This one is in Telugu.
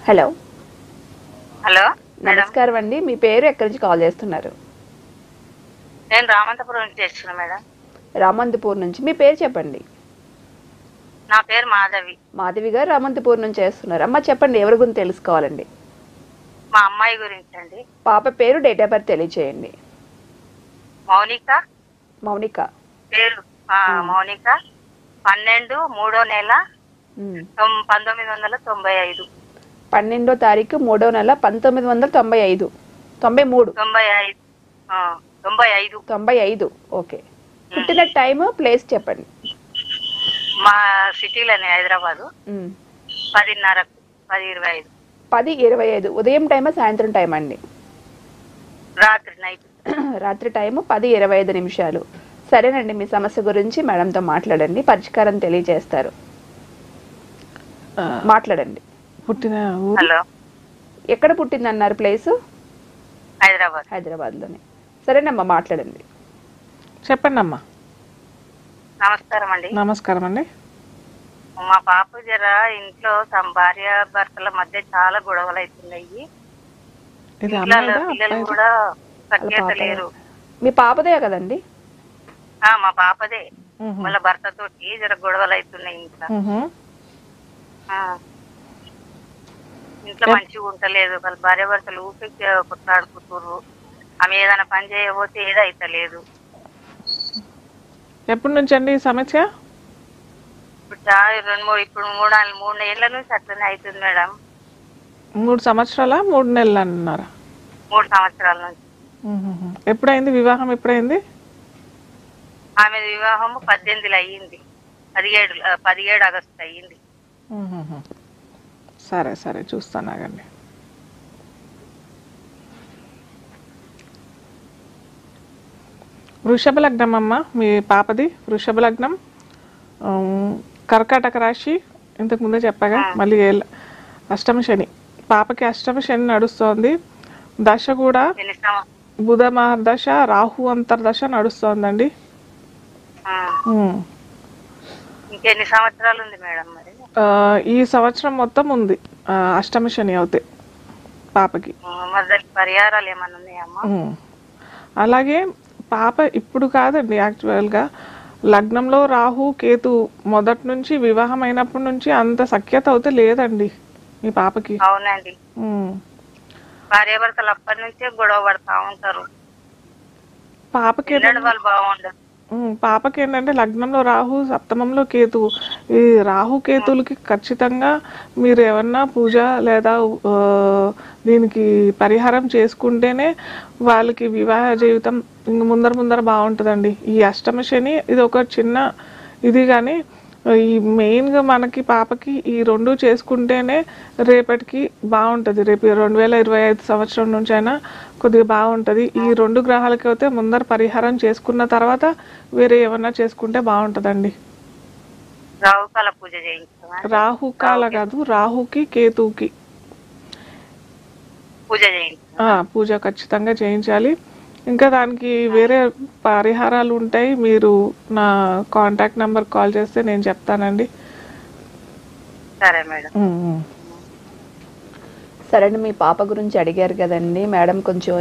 హలో హలో మేడం, నమస్కారం అండి. మీ పేరు ఎక్కడి నుంచి కాల్ చేస్తున్నారు? నేను రామంతపురం నుంచి చేస్తున్నా మేడం. రామంతపూర్ నుంచి. మీ పేరు చెప్పండి. నా పేరు మాధవి. మాధవి గారు రామంతపూర్ నుంచి చేస్తున్నారు. అమ్మ చెప్పండి, ఎవరి గురించి తెలుసుకోవాలండి? మా అమ్మాయి గురించి అండి. పాప పేరు, డేట్ ఆఫ్ బర్త్ తెలియచేయండి. మౌనిక. మౌనిక పేరు మౌనిక. 12 3వ నెల 1995. 12వ తారీఖు 3వ నెల 1995. 93. 95. ఓకే. పుట్టిన టైమ్, ప్లేస్ చెప్పండి. మా సిటీలోనే, హైదరాబాదు. 10:30, 10:25. 10:25. ఉదయం టైమా సాయంత్రం టైం అండి? రాత్రి, నైట్. రాత్రి టైము 10:25. సరేనండి, మీ సమస్య గురించి మేడంతో మాట్లాడండి, పరిష్కారం తెలియజేస్తారు. మాట్లాడండి. పుట్టిన హలో, ఎక్కడ పుట్టింది అన్నారు? ప్లేసు హైదరాబాద్. హైదరాబాద్లోనే. సరేనమ్మా, మాట్లాడండి. చెప్పండి అమ్మా. నమస్కారం అండి. నమస్కారం అండి. మా పాప ఇంట్లో భార్య భర్తల మధ్య చాలా గొడవలు అవుతున్నాయి. ఇది పిల్లలు కూడా సఖ్యత లేరు. మీ పాపదే కదండి? మా పాపదే. వాళ్ళ భర్తతోటి గొడవలు అవుతున్నాయి ఇంట్లో. ఇంట్లో మంచిగా ఉంటలేదు. వాళ్ళ భార్య భర్తలు ఊపికి కొట్లాడుకుంటుర్రు. ఆమె ఏదైనా పని చేయబోతే ఏదైతలేదు. ఎప్పటి నుంచి అండి ఈ సమస్య? ఇప్పుడు 3 ఏళ్ల నుంచి అట్లనే అవుతుంది మేడం. 3 సంవత్సరాల 3 నెలలు అన్నారా? 3 సంవత్సరాల నుంచి. ఎప్పుడైంది వివాహం? ఎప్పుడైంది ఆమె వివాహం? 18లో అయ్యింది. 17 ఆగస్టు అయ్యింది. సరే సరే, చూస్తాను, ఆగండి. వృషభ లగ్నం అమ్మ మీ పాపది. వృషభ లగ్నం, కర్కాటక రాశి. ఇంతకు ముందే చెప్పగా మళ్ళీ అష్టమ శని. పాపకి అష్టమ శని నడుస్తోంది. దశ కూడా బుధ మహర్దశ, రాహు అంతర్దశ నడుస్తోందండి. ఇంకెన్ని సంవత్సరాలు ఉంది మేడం మరి? ఈ సంవత్సరం మొత్తం ఉంది అష్టమ శని అవుతే పాపకి. పరిహారాలు ఏమన్నా ఉన్నాయమ్మా? అలాగే పాప ఇప్పుడు కాదండి, యాక్చువల్గా లగ్నంలో రాహు కేతు మొదటి నుంచి, వివాహం అయినప్పటి నుంచి అంత సఖ్యత అవుతే లేదండి మీ పాపకి. అవునండి, భార్యాభర్తలు అప్పటి నుంచే గొడవ పడతా ఉంటారు. పాపకి వాళ్ళు బాగుండదు. పాపకి ఏంటంటే లగ్నంలో రాహు, సప్తమంలో కేతు. ఈ రాహు కేతులకి ఖచ్చితంగా మీరు ఏమన్నా పూజ లేదా దీనికి పరిహారం చేసుకుంటేనే వాళ్ళకి వివాహ జీవితం ముందర బాగుంటుందండి. ఈ అష్టమ శని ఇది ఒక చిన్న ఇది, కానీ ఈ మెయిన్గా మనకి పాపకి ఈ 2 చేసుకుంటేనే రేపటికి బాగుంటుంది. రేపు 2025 సంవత్సరం నుంచి అయినా కొద్దిగా బాగుంటుంది. ఈ 2 గ్రహాలకి అయితే ముందర పరిహారం చేసుకున్న తర్వాత వేరే ఏమన్నా చేసుకుంటే బాగుంటుందండి. రాహుకాల పూజ చేయించాలి. రాహుకాల కాదు, రాహుకి కేతుకి పూజ ఖచ్చితంగా చేయించాలి. ఇంకా దానికి వేరే పరిహారాలు ఉంటాయి. మీరు నా కాంటాక్ట్ నెంబర్ కాల్ చేస్తే నేను చెప్తానండి. సరే మేడం. సరే, మీ పాప గురించి అడిగారు కదండి మేడం, కొంచెం